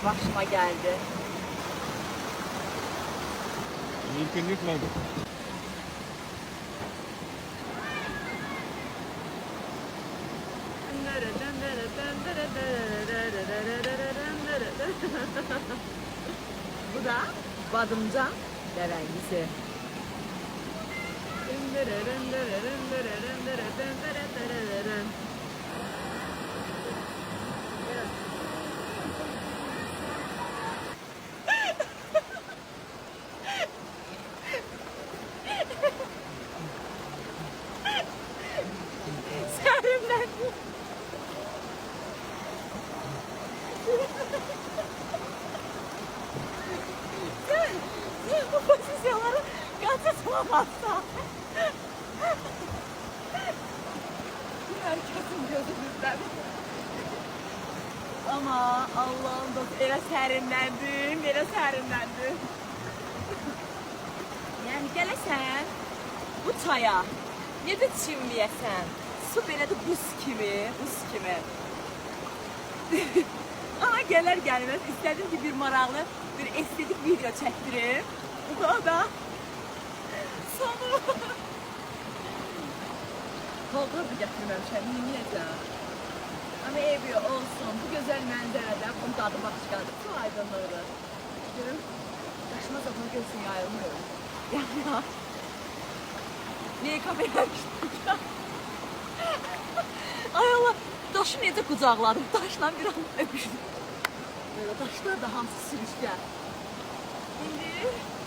başıma geldi. Mümkünlükle. Bu da Badımcan Devengisi. Serimden. Sen bu pozisyonları kaçırtamazsan. Herkesin gözümüzden. Ama Allah'ım dost, elə sərinləndim, elə sərinləndim. Yəni gələsən bu çaya, necə çimləyəsən? Su belə də buz kimi, buz kimi. Ama gələr gəlməz istədim ki bir maraqlı, bir estetik video çəkdirim. O da sonu. Paltar da gətirməmişəm, niyəcəm. Ama ev olsun, bu güzel mənzərədə bunun tadı başqadır. Su aydınlıqdır. Görün, başıma zaten gözün yayılmıyor. Yani niye kamera açtık? Ay Allah, daşı necə qucaqladım, daşla bir an öpüşdüm. Böyle daşlar da hamısı sürüşkən. İndi